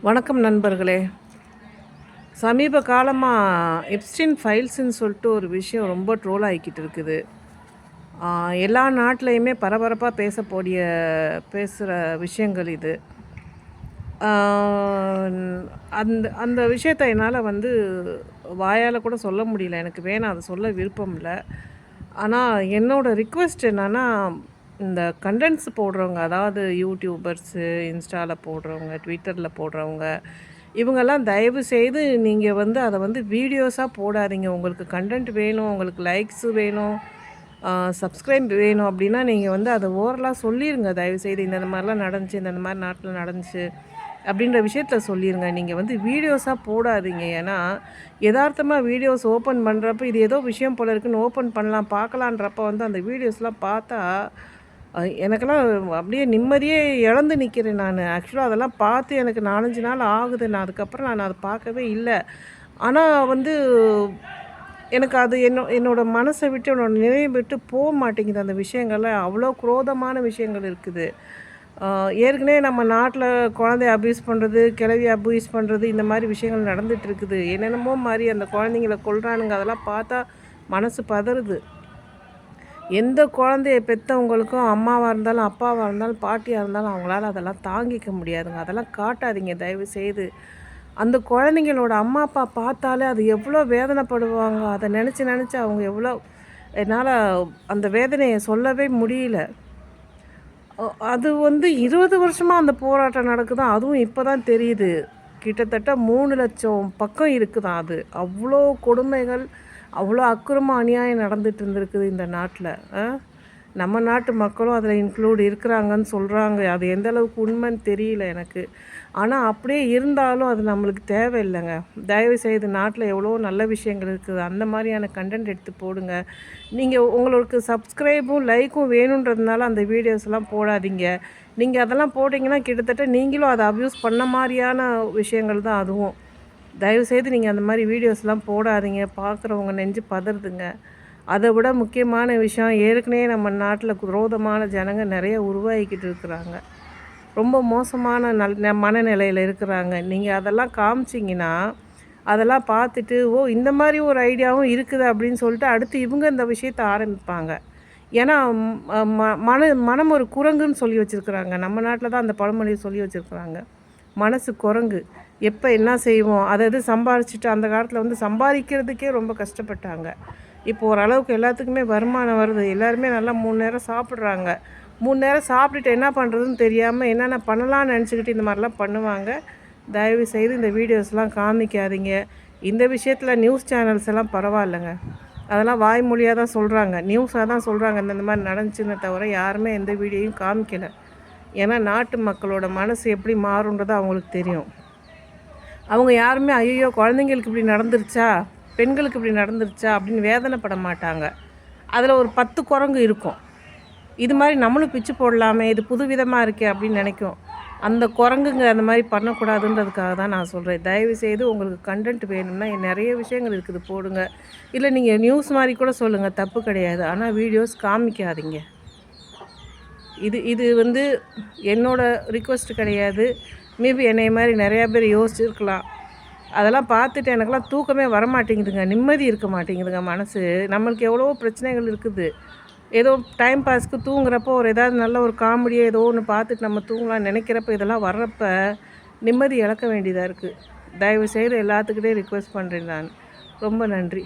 வணக்கம் நண்பர்களே. சமீப காலமாக எப்ஸ்டீன் ஃபைல்ஸ்ன்னு சொல்லிட்டு ஒரு விஷயம் ரொம்ப ட்ரோல் ஆகிக்கிட்டு இருக்குது. எல்லா நாட்டிலையுமே பரபரப்பாக பேசுகிற விஷயங்கள் இது. அந்த அந்த விஷயத்தை என்னால் வாயால் கூட சொல்ல முடியல. எனக்கு வேணாம், அதை சொல்ல விருப்பம் இல்லை. ஆனால் என்னோடய ரிக்வெஸ்ட் என்னென்னா, இந்த கண்டென்ட்ஸ் போடுறவங்க, அதாவது யூடியூபர்ஸு, இன்ஸ்டாவில் போடுறவங்க, ட்விட்டரில் போடுறவங்க, இவங்கெல்லாம் தயவு செய்து நீங்கள் அதை வீடியோஸாக போடாதீங்க. உங்களுக்கு கண்டென்ட் வேணும், உங்களுக்கு லைக்ஸு வேணும், சப்ஸ்கிரைப் வேணும் அப்படின்னா நீங்கள் அதை ஓரலாக சொல்லிடுங்க. தயவுசெய்து இந்த மாதிரிலாம் நடந்துச்சு, இந்த மாதிரி நாட்டில் நடந்துச்சு அப்படின்ற விஷயத்த சொல்லிடுங்க. நீங்கள் வீடியோஸாக போடாதீங்க. ஏன்னா யதார்த்தமாக வீடியோஸ் ஓப்பன் பண்ணுறப்ப இது ஏதோ விஷயம் போல் இருக்குன்னு ஓப்பன் பண்ணலாம் பார்க்கலான்றப்ப அந்த வீடியோஸ்லாம் பார்த்தா எனக்கெல்லாம் அப்படியே நிம்மதியே இழந்து நிற்கிறேன் நான். ஆக்சுவலாக அதெல்லாம் பார்த்து எனக்கு 4-5 நாள் ஆகுது. அதுக்கப்புறம் நான் அதை பார்க்கவே இல்லை. ஆனால் எனக்கு அது என்னோடய மனசை விட்டு, என்னோடய நினைவை விட்டு போக மாட்டேங்குது. அந்த விஷயங்கள்லாம் அவ்வளோ குரோதமான விஷயங்கள் இருக்குது. ஏற்கனவே நம்ம நாட்டில் குழந்தைய அப்யூஸ் பண்ணுறது, கிழவி அப்யூஸ் பண்ணுறது, இந்த மாதிரி விஷயங்கள் நடந்துகிட்ருக்குது. என்னென்னமோ மாதிரி அந்த குழந்தைங்கள கொல்றானுங்க. அதெல்லாம் பார்த்தா மனசு பதறுது. எந்த குழந்தைய பெற்றவங்களுக்கும் அம்மாவாக இருந்தாலும், அப்பாவாக இருந்தாலும், பாட்டியாக இருந்தாலும் அவங்களால அதெல்லாம் தாங்கிக்க முடியாதுங்க. அதெல்லாம் காட்டாதீங்க தயவுசெய்து. அந்த குழந்தைங்களோட அம்மா அப்பா பார்த்தாலே அது எவ்வளோ வேதனைப்படுவாங்க. அதை நினச்சி அவங்க எவ்வளோ, என்னால் அந்த வேதனையை சொல்லவே முடியல. அது 20 வருஷமாக அந்த போராட்டம் நடக்குதான். அதுவும் இப்போ தான் தெரியுது. கிட்டத்தட்ட 3 லட்சம் பக்கம் இருக்குதான் அது. அவ்வளோ கொடுமைகள், அவ்வளோ அக்கிரமம், அநியாயம் நடந்துட்டு இருந்திருக்குது இந்த நாட்டில். நம்ம நாட்டு மக்களும் அதில் இன்க்ளூட் இருக்கிறாங்கன்னு சொல்கிறாங்க. அது எந்த அளவுக்கு உண்மைன்னு தெரியல எனக்கு. ஆனால் அப்படியே இருந்தாலும் அது நம்மளுக்கு தேவையில்லைங்க. தயவுசெய்து நாட்டில் எவ்வளோ நல்ல விஷயங்கள் இருக்குது, அந்த மாதிரியான கண்டென்ட் எடுத்து போடுங்க. நீங்கள் உங்களுக்கு சப்ஸ்கிரைபும் லைக்கும் வேணுன்றதுனால அந்த வீடியோஸ்லாம் போடாதீங்க. நீங்கள் அதெல்லாம் போட்டிங்கன்னா கிட்டத்தட்ட நீங்களும் அதை அப்யூஸ் பண்ண மாதிரியான விஷயங்கள் தான் அதுவும். தயவுசெய்து நீங்கள் அந்த மாதிரி வீடியோஸ்லாம் போடாதீங்க. பார்க்குறவங்க நெஞ்சு பதறுதுங்க. அதை விட முக்கியமான விஷயம், ஏற்கனவே நம்ம நாட்டில் குரோதமான ஜனங்க நிறைய உருவாகிக்கிட்டு இருக்கிறாங்க. ரொம்ப மோசமான மனநிலையில் இருக்கிறாங்க. நீங்கள் அதெல்லாம் காமிச்சிங்கன்னா அதெல்லாம் பார்த்துட்டு, ஓ இந்த மாதிரி ஒரு ஐடியாவும் இருக்குது அப்படின்னு சொல்லிட்டு அடுத்து இவங்க இந்த விஷயத்தை ஆரம்பிப்பாங்க. ஏன்னா மனம் ஒரு குரங்குன்னு சொல்லி வச்சுருக்குறாங்க. நம்ம நாட்டில் தான் அந்த பழமொழியை சொல்லி வச்சுருக்குறாங்க. மனசு குரங்கு. எப்போ என்ன செய்வோம், அதை சம்பாரிச்சுட்டு அந்த காலத்தில் சம்பாதிக்கிறதுக்கே ரொம்ப கஷ்டப்பட்டாங்க. இப்போ ஓரளவுக்கு எல்லாத்துக்குமே வருமானம் வருது. எல்லாருமே நல்லா 3 நேரம் சாப்பிட்றாங்க. 3 நேரம் சாப்பிட்டுட்டு என்ன பண்ணுறதுன்னு தெரியாமல் என்னென்ன பண்ணலான்னு நினச்சிக்கிட்டு இந்த மாதிரிலாம் பண்ணுவாங்க. தயவுசெய்து இந்த வீடியோஸ்லாம் காமிக்காதீங்க. இந்த விஷயத்தில் நியூஸ் சேனல்ஸ் எல்லாம் பரவாயில்லைங்க. அதெல்லாம் வாய்மொழியாக தான் சொல்கிறாங்க, நியூஸாக தான் சொல்கிறாங்க இந்த மாதிரி நடந்துச்சுன்னு தவிர யாருமே எந்த வீடியோயும் காமிக்கலை. ஏன்னா நாட்டு மக்களோட மனசு எப்படி மாறுன்றது அவங்களுக்கு தெரியும். அவங்க யாருமே ஐயோ குழந்தைங்களுக்கு இப்படி நடந்துருச்சா, பெண்களுக்கு இப்படி நடந்துருச்சா அப்படின்னு வேதனைப்பட மாட்டாங்க. அதில் ஒரு 10 குரங்கு இருக்கும். இது மாதிரி நம்மளும் பிச்சு போடலாமே, இது புதுவிதமாக இருக்கே அப்படின்னு நினைக்கும். அந்த குரங்குங்க அந்த மாதிரி பண்ணக்கூடாதுன்றதுக்காக தான் நான் சொல்கிறேன். தயவுசெய்து உங்களுக்கு கண்டென்ட் வேணும்னா நிறைய விஷயங்கள் இருக்குது, போடுங்க. இல்லை நீங்கள் நியூஸ் மாதிரி கூட சொல்லுங்கள், தப்பு கிடையாது. ஆனால் வீடியோஸ் காமிக்காதீங்க. இது என்னோடய ரிக்வெஸ்ட் கிடையாது. மேபி என்னை மாதிரி நிறையா பேர் யோசிச்சுருக்கலாம். அதெல்லாம் பார்த்துட்டு எனக்கெல்லாம் தூக்கமே வரமாட்டேங்குதுங்க, நிம்மதி இருக்க மாட்டேங்குதுங்க மனசு. நம்மளுக்கு எவ்வளோ பிரச்சனைகள் இருக்குது. ஏதோ டைம் பாஸ்க்கு தூங்குறப்போ ஏதாவது நல்ல ஒரு காமெடியாக ஏதோ ஒன்று பார்த்துட்டு நம்ம தூங்கலாம்னு நினைக்கிறப்ப இதெல்லாம் வர்றப்ப நிம்மதி இழக்க வேண்டியதாக இருக்குது. தயவுசெய்து எல்லாத்துக்கிட்டே ரிக்வெஸ்ட் பண்ணுறேன் நான். ரொம்ப நன்றி.